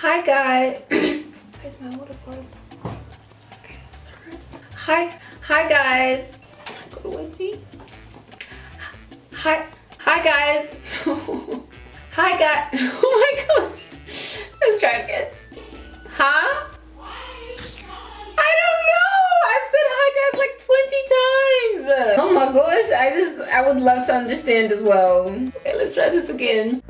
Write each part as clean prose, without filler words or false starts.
Hi guys. Where's my water bottle? Okay, sorry. Hi guys. Go to Wendy. Hi guys. Hi guys. Oh my gosh. Let's try it again. Huh? I don't know. I've said hi guys like 20 times. Oh my gosh. I would love to understand as well. Okay, let's try this again.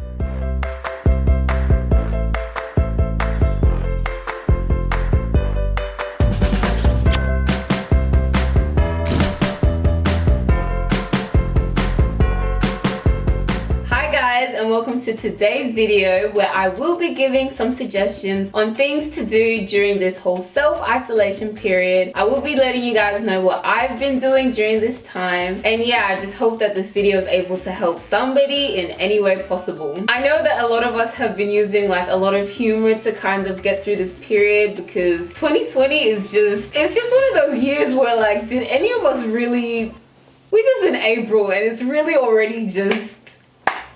And welcome to today's video where I will be giving some suggestions on things to do during this whole self-isolation period. I will be letting you guys know what I've been doing during this time, and yeah, I just hope that this video is able to help somebody in any way possible. I know that a lot of us have been using like a lot of humor to kind of get through this period, because 2020 is it's just one of those years where like, did any of us really, we're just in April and it's really already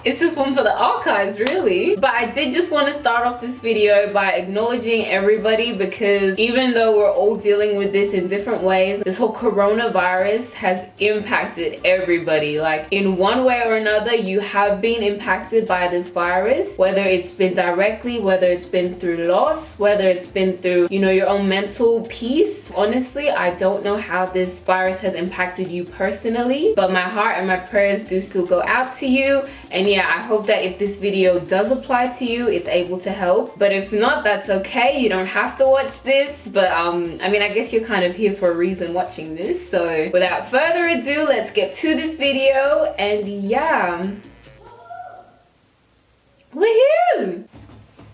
it's just one for the archives, really. But I did just want to start off this video by acknowledging everybody, because even though we're all dealing with this in different ways, this whole coronavirus has impacted everybody. Like, in one way or another, you have been impacted by this virus, whether it's been directly, whether it's been through loss, whether it's been through, you know, your own mental peace. Honestly, I don't know how this virus has impacted you personally, but my heart and my prayers do still go out to you. And yeah, I hope that if this video does apply to you, it's able to help. But if not, that's okay. You don't have to watch this. But I mean, I guess you're kind of here for a reason watching this. So without further ado, let's get to this video. And yeah. Woohoo!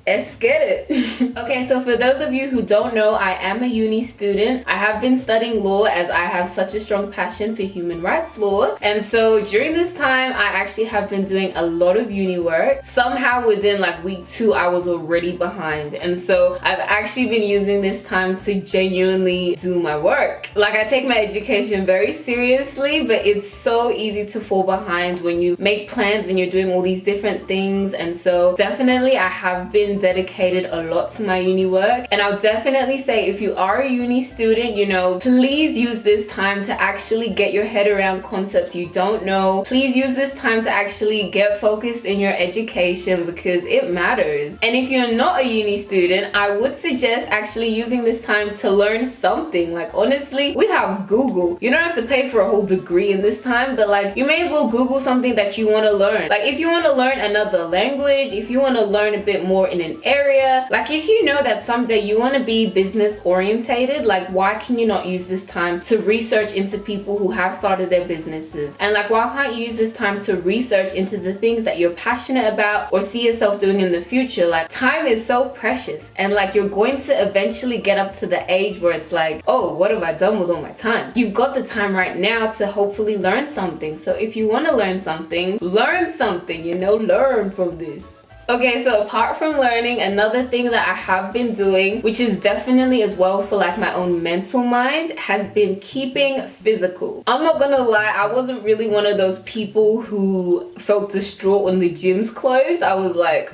Let's get it. Okay, so for those of you who don't know, I am a uni student. I have been studying law as I have such a strong passion for human rights law. And so during this time, I actually have been doing a lot of uni work. Somehow within like week 2, I was already behind. And so I've actually been using this time to genuinely do my work. Like, I take my education very seriously, but it's so easy to fall behind when you make plans and you're doing all these different things. And so definitely I have been dedicated a lot to my uni work, and I'll definitely say, if you are a uni student, you know, please use this time to actually get your head around concepts you don't know. Please use this time to actually get focused in your education, because it matters. And if you're not a uni student, I would suggest actually using this time to learn something. Like, honestly, we have Google. You don't have to pay for a whole degree in this time, but like, you may as well Google something that you want to learn. Like, if you want to learn another language, if you want to learn a bit more in an area, like if you know that someday you want to be business orientated, like why can you not use this time to research into people who have started their businesses? And like, why can't you use this time to research into the things that you're passionate about or see yourself doing in the future? Like, time is so precious, and like, you're going to eventually get up to the age where it's like, oh, what have I done with all my time? You've got the time right now to hopefully learn something. So if you want to learn something, you know, learn from this. Okay, so apart from learning, another thing that I have been doing, which is definitely as well for like my own mental mind, has been keeping physical. I'm not gonna lie, I wasn't really one of those people who felt distraught when the gyms closed. I was like,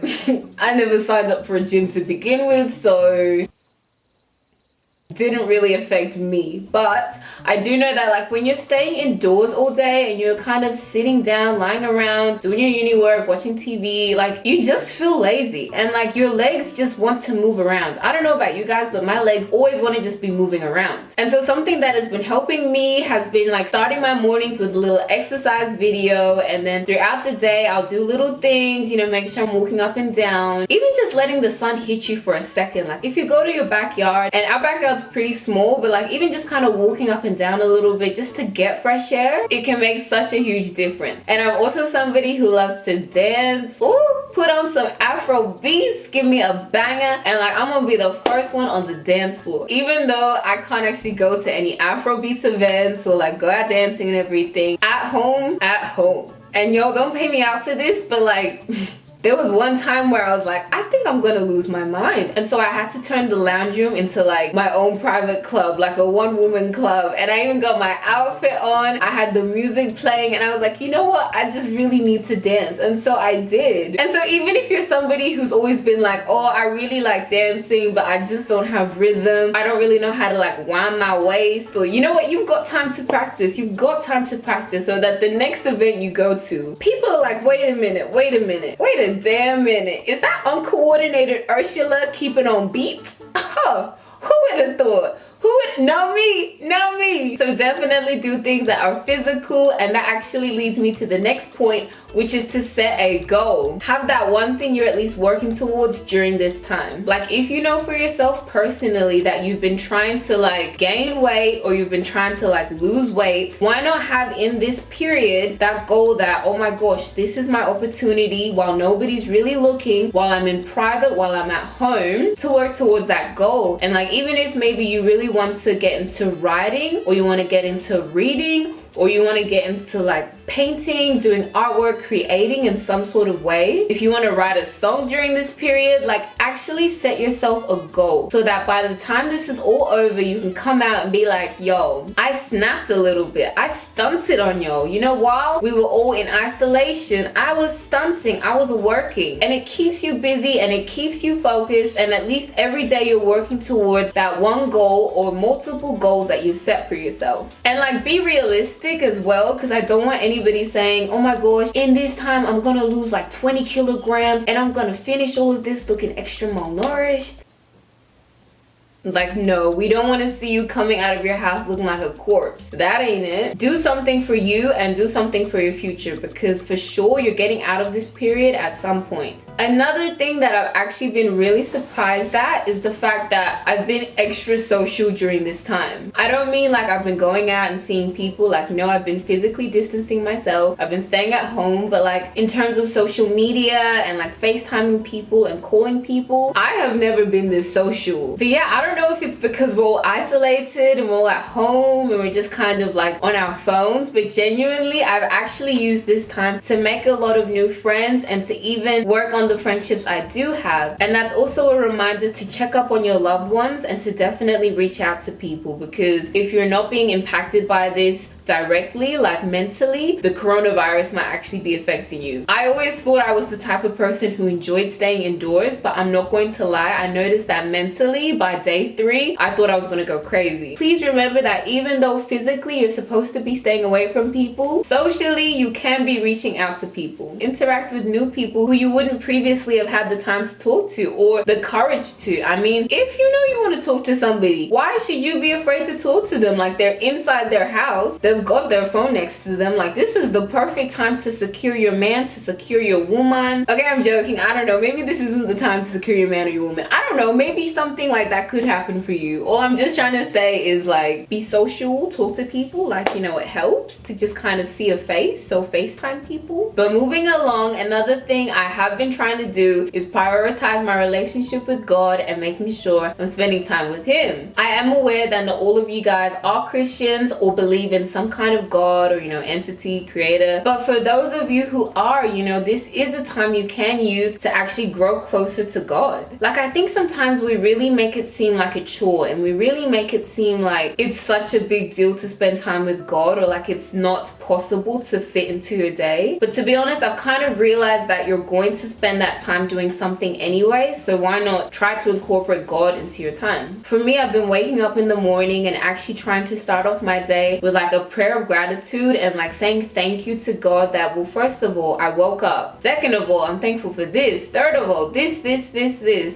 I never signed up for a gym to begin with, so didn't really affect me. But I do know that like, when you're staying indoors all day and you're kind of sitting down, lying around, doing your uni work, watching TV, like, you just feel lazy, and like, your legs just want to move around. I don't know about you guys, but my legs always want to just be moving around. And so something that has been helping me has been like starting my mornings with a little exercise video, and then throughout the day I'll do little things, you know, make sure I'm walking up and down, even just letting the sun hit you for a second. Like, if you go to your backyard, and our backyard's pretty small, but like, even just kind of walking up and down a little bit just to get fresh air, it can make such a huge difference. And I'm also somebody who loves to dance. Ooh, put on some Afro beats, give me a banger, and like, I'm gonna be the first one on the dance floor. Even though I can't actually go to any Afro beats events or like go out dancing and everything, at home. And y'all, don't pay me out for this, but like, There was one time where I was like, I think I'm gonna lose my mind. And so I had to turn the lounge room into like my own private club, like a one-woman club. And I even got my outfit on. I had the music playing and I was like, you know what? I just really need to dance. And so I did. And so even if you're somebody who's always been like, oh, I really like dancing, but I just don't have rhythm. I don't really know how to like wind my waist, or you know what? You've got time to practice. You've got time to practice so that the next event you go to, people are like, wait a minute, wait a minute, wait a damn minute. Is that uncoordinated Ursula keeping on beat? Oh, who would have thought? Who would? Not me, not me. So definitely do things that are physical, and that actually leads me to the next point, which is to set a goal. Have that one thing you're at least working towards during this time. Like if you know for yourself personally that you've been trying to like gain weight, or you've been trying to like lose weight, why not have in this period that goal that, oh my gosh, this is my opportunity while nobody's really looking, while I'm in private, while I'm at home, to work towards that goal. And like even if maybe you really want to get into writing, or you want to get into reading, or you want to get into like painting, doing artwork, creating in some sort of way. If you want to write a song during this period, like actually set yourself a goal so that by the time this is all over, you can come out and be like, yo, I snapped a little bit. I stunted on y'all. You know, while we were all in isolation, I was stunting, I was working. And it keeps you busy and it keeps you focused, and at least every day you're working towards that one goal or multiple goals that you set for yourself. And like be realistic as well, because I don't want anybody saying, oh my gosh, in this time I'm gonna lose like 20 kilograms and I'm gonna finish all of this looking extra malnourished. Like, no, we don't want to see you coming out of your house looking like a corpse. That ain't it. Do something for you and do something for your future, because for sure you're getting out of this period at some point. Another thing that I've actually been really surprised at is the fact that I've been extra social during this time. I don't mean like I've been going out and seeing people, like no, I've been physically distancing myself. I've been staying at home, but like in terms of social media and like FaceTiming people and calling people, I have never been this social. But yeah, I don't know if it's because we're all isolated and we're all at home and we're just kind of like on our phones, but genuinely I've actually used this time to make a lot of new friends and to even work on the friendships I do have. And that's also a reminder to check up on your loved ones and to definitely reach out to people, because if you're not being impacted by this directly, like mentally, the coronavirus might actually be affecting you. I always thought I was the type of person who enjoyed staying indoors, but I'm not going to lie, I noticed that mentally by day 3 I thought I was gonna go crazy. Please remember that even though physically you're supposed to be staying away from people, socially you can be reaching out to people. Interact with new people who you wouldn't previously have had the time to talk to or the courage to. I mean, if you know you want to talk to somebody, why should you be afraid to talk to them? Like they're inside their house, they've got their phone next to them. Like this is the perfect time to secure your man, to secure your woman. Okay, I'm joking, I don't know, maybe this isn't the time to secure your man or your woman. I don't know, maybe something like that could happen for you. All I'm just trying to say is like be social, talk to people, like you know, it helps to just kind of see a face, so FaceTime people. But moving along, another thing I have been trying to do is prioritize my relationship with God and making sure I'm spending time with him. I am aware that not all of you guys are Christians or believe in some kind of God or, you know, entity, creator. But for those of you who are, you know, this is a time you can use to actually grow closer to God. Like I think sometimes we really make it seem like a chore, and we really make it seem like it's such a big deal to spend time with God, or like it's not possible to fit into your day. But to be honest, I've kind of realized that you're going to spend that time doing something anyway, so why not try to incorporate God into your time? For me, I've been waking up in the morning and actually trying to start off my day with like a prayer of gratitude and like saying thank you to God that, well, first of all, I woke up. Second of all, I'm thankful for this. Third of all, this.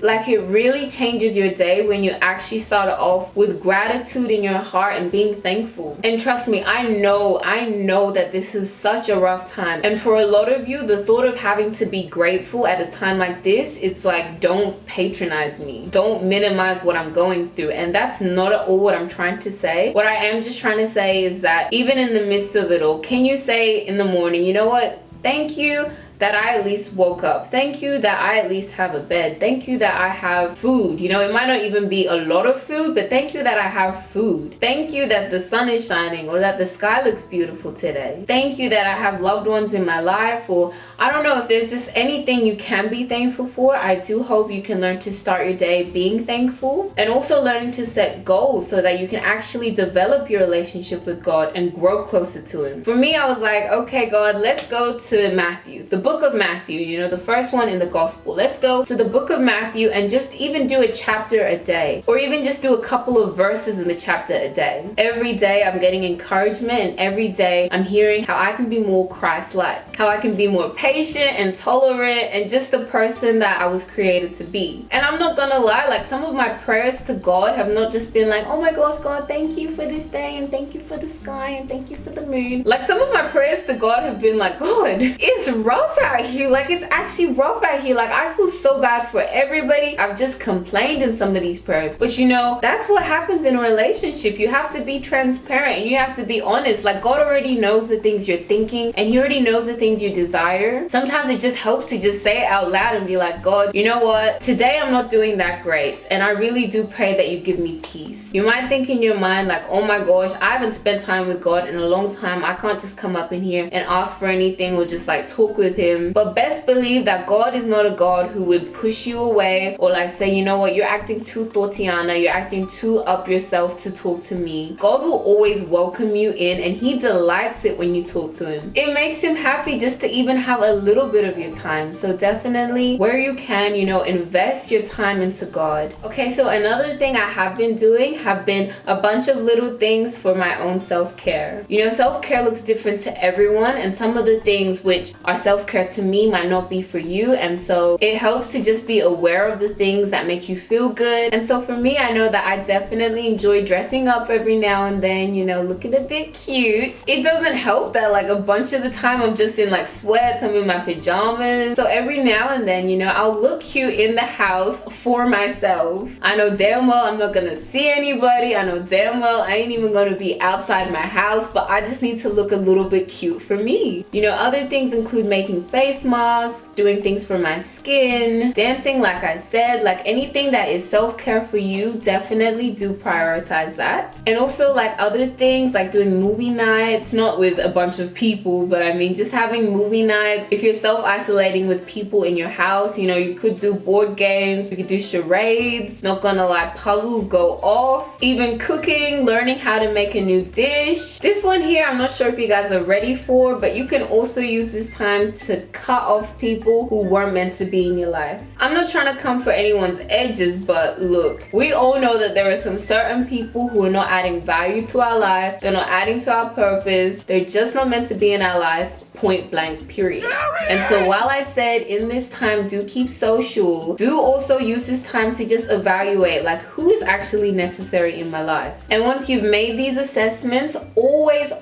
Like it really changes your day when you actually start off with gratitude in your heart and being thankful. And trust me, I know that this is such a rough time. And for a lot of you, the thought of having to be grateful at a time like this, it's like, don't patronize me. Don't minimize what I'm going through. And that's not at all what I'm trying to say. What I am just trying to say is that even in the midst of it all, can you say in the morning, you know what? Thank you that I at least woke up. Thank you that I at least have a bed. Thank you that I have food. You know, it might not even be a lot of food, but thank you that I have food. Thank you that the sun is shining, or that the sky looks beautiful today. Thank you that I have loved ones in my life, or I don't know, if there's just anything you can be thankful for. I do hope you can learn to start your day being thankful, and also learning to set goals so that you can actually develop your relationship with God and grow closer to Him. For me, I was like, okay, God, let's go to Matthew, the book of Matthew, you know, the first one in the gospel. Let's go to the book of Matthew and just even do a chapter a day, or even just do a couple of verses in the chapter a day. Every day I'm getting encouragement, and every day I'm hearing how I can be more Christ-like, how I can be more patient and tolerant, and just the person that I was created to be. And I'm not gonna lie, like, some of my prayers to God have not just been like, oh my gosh, God, thank you for this day, and thank you for the sky, and thank you for the moon. Like, some of my prayers to God have been like, God, it's rough out here. Like, it's actually rough out here. Like, I feel so bad for everybody. I've just complained in some of these prayers. But you know, that's what happens in a relationship. You have to be transparent, and you have to be honest. Like, God already knows the things you're thinking, and He already knows the things you desire. Sometimes it just helps to just say it out loud and be like, God, you know what? Today I'm not doing that great, and I really do pray that you give me peace. You might think in your mind like, oh my gosh, I haven't spent time with God in a long time. I can't just come up in here and ask for anything or just like talk with Him. But best believe that God is not a God who would push you away, or like say, you know what, you're acting too Thotiana, you're acting too up yourself to talk to me. God will always welcome you in, and He delights it when you talk to Him. It makes Him happy just to even have a little bit of your time. So definitely, where you can, you know, invest your time into God. Okay, so another thing I have been doing have been a bunch of little things for my own self-care. You know, self-care looks different to everyone, and some of the things which are self-care to me might not be for you, and so it helps to just be aware of the things that make you feel good. And so for me, I know that I definitely enjoy dressing up every now and then, you know, looking a bit cute. It doesn't help that like a bunch of the time I'm just in like sweats, I'm in my pajamas. So every now and then, you know, I'll look cute in the house for myself. I know damn well I'm not gonna see anybody. I know damn well I ain't even gonna be outside my house, but I just need to look a little bit cute for me. You know, other things include making face masks, doing things for my skin, dancing, like I said. Like, anything that is self-care for you, definitely do prioritize that. And also like other things like doing movie nights, not with a bunch of people, but I mean just having movie nights. If you're self-isolating with people in your house, you know, you could do board games, you could do charades, not gonna lie, puzzles go off, even cooking, learning how to make a new dish. This one here, I'm not sure if you guys are ready for, but you can also use this time to cut off people who weren't meant to be in your life. I'm not trying to come for anyone's edges, but look, we all know that there are some certain people who are not adding value to our life, they're not adding to our purpose, they're just not meant to be in our life, point blank, period. And so while I said in this time do keep social, do also use this time to just evaluate like who is actually necessary in my life. And once you've made these assessments, always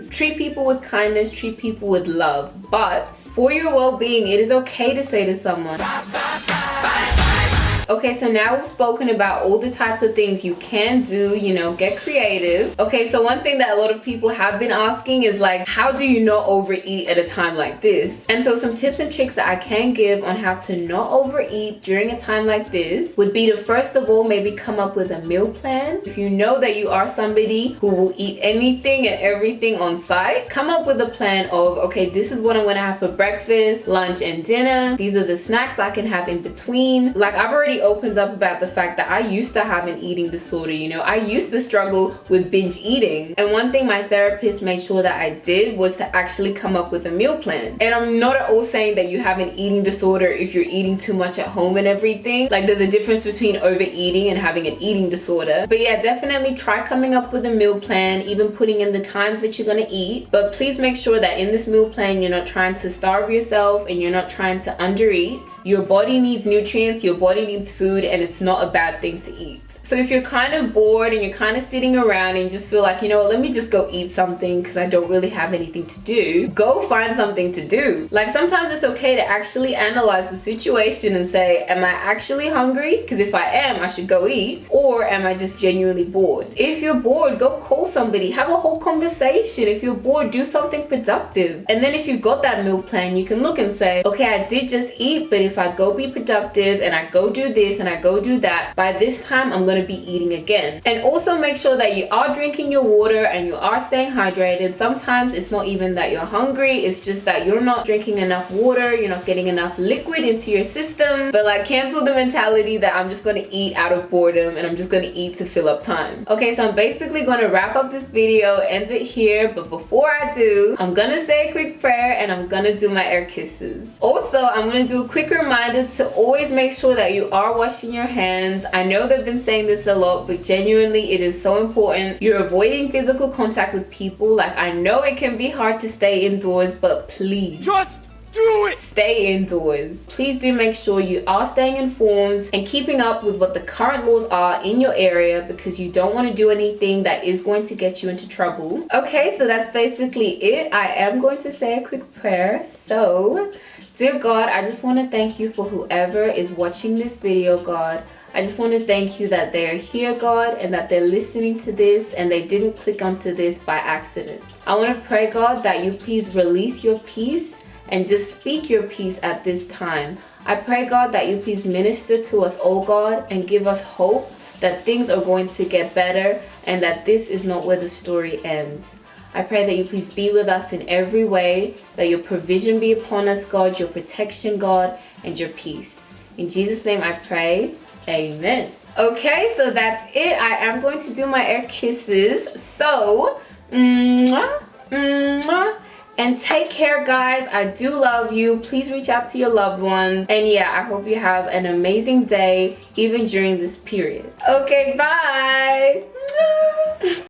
treat people with kindness, treat people with love. But for your well-being, it is okay to say to someone, okay, so now we've spoken about all the types of things you can do, you know, get creative. Okay, so one thing that a lot of people have been asking is like, how do you not overeat at a time like this? And so some tips and tricks that I can give on how to not overeat during a time like this would be to, first of all, maybe come up with a meal plan. If you know that you are somebody who will eat anything and everything on site, come up with a plan of, okay, this is what I'm gonna have for breakfast, lunch, and dinner. These are the snacks I can have in between. Like, I've already opened up about the fact that I used to have an eating disorder. You know, I used to struggle with binge eating, and one thing my therapist made sure that I did was to actually come up with a meal plan. And I'm not at all saying that you have an eating disorder if you're eating too much at home and everything. Like, there's a difference between overeating and having an eating disorder. But yeah, definitely try coming up with a meal plan, even putting in the times that you're gonna eat. But please make sure that in this meal plan you're not trying to starve yourself and you're not trying to undereat. Your body needs nutrients, your body needs needs food and it's not a bad thing to eat. So if you're kind of bored and you're kind of sitting around and you just feel like, you know what, let me just go eat something because I don't really have anything to do, go find something to do. Like sometimes it's okay to actually analyze the situation and say, am I actually hungry? Because if I am, I should go eat. Or am I just genuinely bored? If you're bored, go call somebody, have a whole conversation. If you're bored, do something productive. And then if you've got that meal plan, you can look and say, okay, I did just eat, but if I go be productive and I go do this and I go do that, by this time I'm going to be eating again. And also make sure that you are drinking your water and you are staying hydrated. Sometimes it's not even that you're hungry, it's just that you're not drinking enough water, you're not getting enough liquid into your system. But like, cancel the mentality that I'm just going to eat out of boredom and I'm just going to eat to fill up time. Okay, so I'm basically going to wrap up this video, end it here, but before I do, I'm going to say a quick prayer and I'm going to do my air kisses. Also, I'm going to do a quick reminder to always make sure that you are washing your hands. I know they've been saying this a lot, but genuinely it is so important. You're avoiding physical contact with people. Like, I know it can be hard to stay indoors, but please just do it! Stay indoors. Please do make sure you are staying informed and keeping up with what the current laws are in your area, because you don't want to do anything that is going to get you into trouble. Okay, so that's basically it. I am going to say a quick prayer. So, dear God, I just want to thank you for whoever is watching this video, God. I just want to thank you that they're here, God, and that they're listening to this and they didn't click onto this by accident. I want to pray, God, that you please release your peace and just speak your peace at this time. I pray, God, that you please minister to us, oh God, and give us hope that things are going to get better and that this is not where the story ends. I pray that you please be with us in every way, that your provision be upon us, God, your protection, God, and your peace. In Jesus' name I pray. Amen. Okay, so that's it. I am going to do my air kisses. So, mwah, mwah. And take care, guys. I do love you. Please reach out to your loved ones. And yeah, I hope you have an amazing day, even during this period. Okay, bye.